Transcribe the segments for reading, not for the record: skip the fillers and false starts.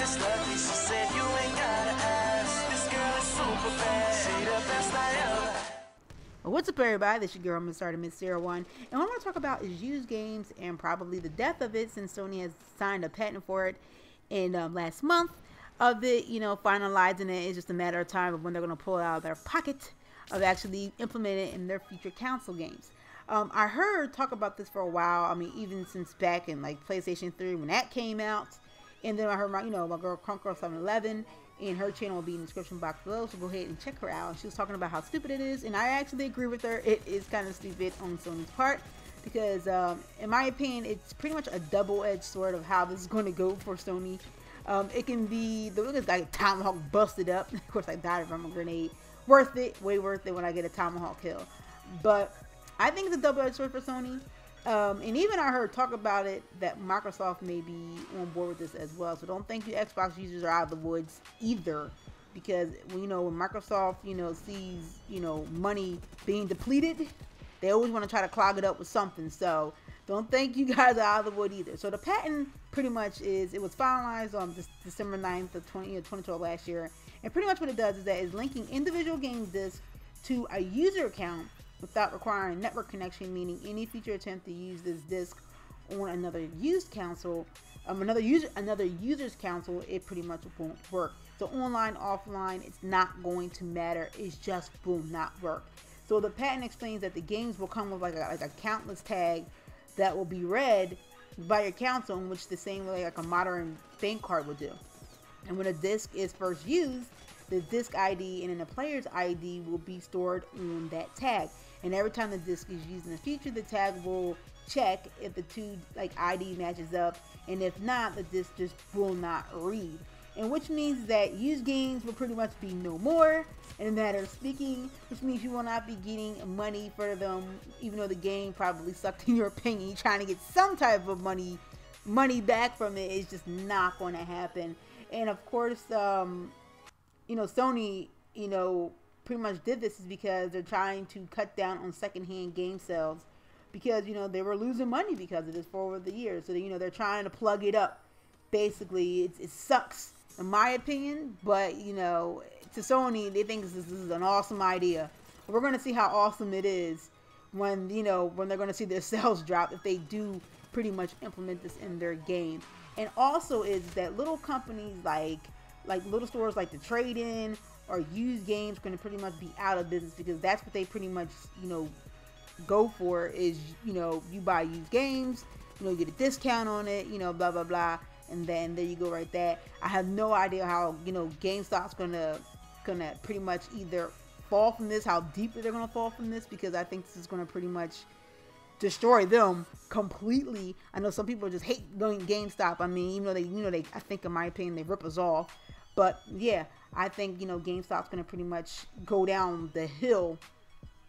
this lucky. She said you ain't gotta ask. This girl is super bad. She the best I ever. What's up, everybody? This is your girl, Miss Artemis 01, and what I want to talk about is used games and probably the death of it, since Sony has signed a patent for it in last month of it, finalizing it. It's just a matter of time of when they're going to pull it out of their pocket of actually implementing it in their future console games. I heard talk about this for a while. I mean, even since back in like PlayStation 3 when that came out, and then I heard my girl Conquest 711. And her channel will be in the description box below, so go ahead and check her out. She was talking about how stupid it is, and I actually agree with her. It is kind of stupid on Sony's part, because in my opinion, it's pretty much a double-edged sword of how this is going to go for Sony. It can be, the look is like Tomahawk busted up. Of course, I died from a grenade. Worth it, way worth it when I get a Tomahawk kill. But I think it's a double-edged sword for Sony. And even I heard talk about it that Microsoft may be on board with this as well. So don't think you Xbox users are out of the woods either, because when Microsoft sees money being depleted, they always want to try to clog it up with something. So don't think you guys are out of the wood either. So the patent pretty much is, it was finalized on December 9th of 2012 last year, and pretty much what it does is that it's linking individual game discs to a user account without requiring network connection, meaning any future attempt to use this disk on another used console, another user's console, it pretty much won't work. So online, offline, it's not going to matter. It's just boom, not work. So the patent explains that the games will come with like a countless tag that will be read by your console, in which the same way like a modern bank card would do. And when a disk is first used, the disk ID and then the player's ID will be stored on that tag. And every time the disk is used in the future, the tag will check if the two ID matches up, and if not, the disk just will not read. And which means that used games will pretty much be no more in a matter of speaking, which means you will not be getting money for them, even though the game probably sucked in your opinion. You're trying to get some type of money back from it. It's just not going to happen. And of course, Sony, pretty much did this is because they're trying to cut down on secondhand game sales, because they were losing money because of this for over the years. So they're trying to plug it up. Basically, it sucks in my opinion, but to Sony, they think this is an awesome idea. We're going to see how awesome it is when when they're going to see their sales drop if they do pretty much implement this in their game. And also is that little companies like little stores like the Trade-In or used games going to pretty much be out of business, because that's what they pretty much go for is you buy used games, you get a discount on it, blah blah blah, and then there you go right there. I have no idea how GameStop's gonna pretty much either fall from this, how deeply they're gonna fall from this, because I think this is gonna pretty much destroy them completely. I know some people just hate going GameStop. I mean, even though they I think in my opinion they rip us off. But yeah, I think GameStop's gonna pretty much go down the hill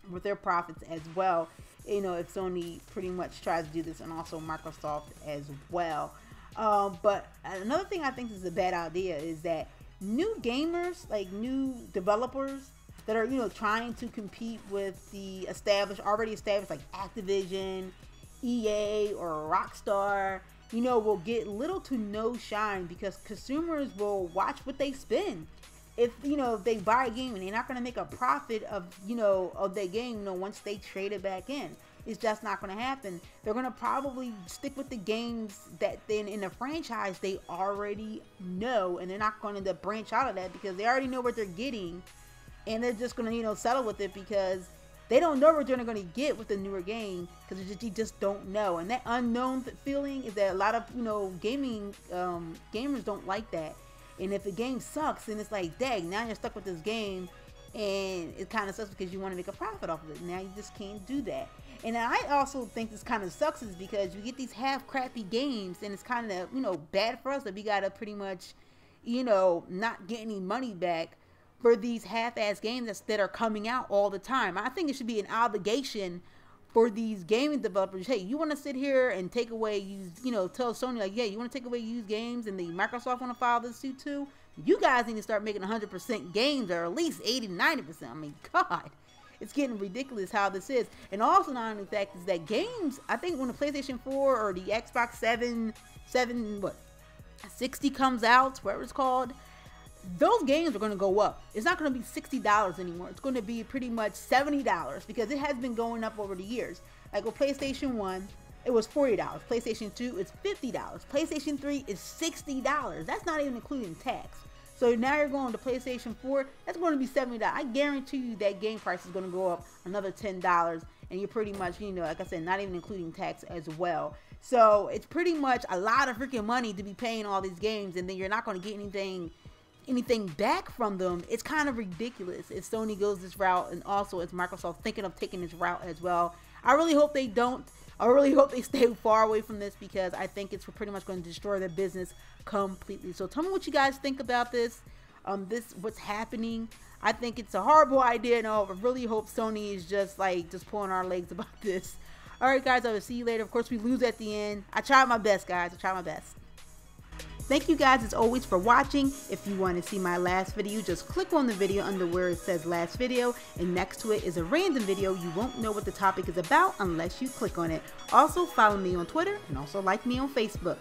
with their profits as well. If Sony pretty much tries to do this, and also Microsoft as well. But another thing I think is a bad idea is that new gamers, like new developers that are trying to compete with the already established like Activision, EA, or Rockstar, will get little to no shine, because consumers will watch what they spend. If if they buy a game and they're not going to make a profit of of their game, once they trade it back in, it's just not going to happen. They're going to probably stick with the games that then in the franchise they already know, and they're not going to branch out of that because they already know what they're getting, and they're just going to settle with it because they don't know what they're going to get with the newer game, because you just don't know. And that unknown feeling is that a lot of gamers don't like that. And if the game sucks, then it's like, dang, now you're stuck with this game, and it kind of sucks because you want to make a profit off of it. Now you just can't do that. And I also think this kind of sucks is because you get these half crappy games, and it's kind of bad for us that we gotta pretty much not get any money back for these half-ass games that are coming out all the time. I think it should be an obligation for these gaming developers. Hey, you want to sit here and take away used, tell Sony like, yeah, you want to take away used games, and the Microsoft want to file this suit too? You guys need to start making 100% games, or at least 80-90%. I mean, God, it's getting ridiculous how this is. And also, not only the fact is that games, I think when the PlayStation 4 or the Xbox 7 60 comes out, whatever it's called, those games are going to go up. It's not going to be $60 anymore. It's going to be pretty much $70 because it has been going up over the years. Like with PlayStation 1, it was $40. PlayStation 2 is $50. PlayStation 3 is $60. That's not even including tax. So now you're going to PlayStation 4, that's going to be $70. I guarantee you that game price is going to go up another $10, and you're pretty much, you know, like I said, not even including tax as well. So it's pretty much a lot of freaking money to be paying all these games, and then you're not going to get anything back from them. It's kind of ridiculous if Sony goes this route, and also is Microsoft thinking of taking this route as well. I really hope they don't. I really hope they stay far away from this, because I think it's pretty much going to destroy their business completely. So tell me what you guys think about this. What's happening. I think it's a horrible idea, and I really hope Sony is just pulling our legs about this. Alright guys, I will see you later. Of course, we lose at the end. I tried my best, guys. I tried my best. Thank you guys as always for watching. If you want to see my last video, just click on the video under where it says last video, and next to it is a random video. You won't know what the topic is about unless you click on it. Also follow me on Twitter, and also like me on Facebook.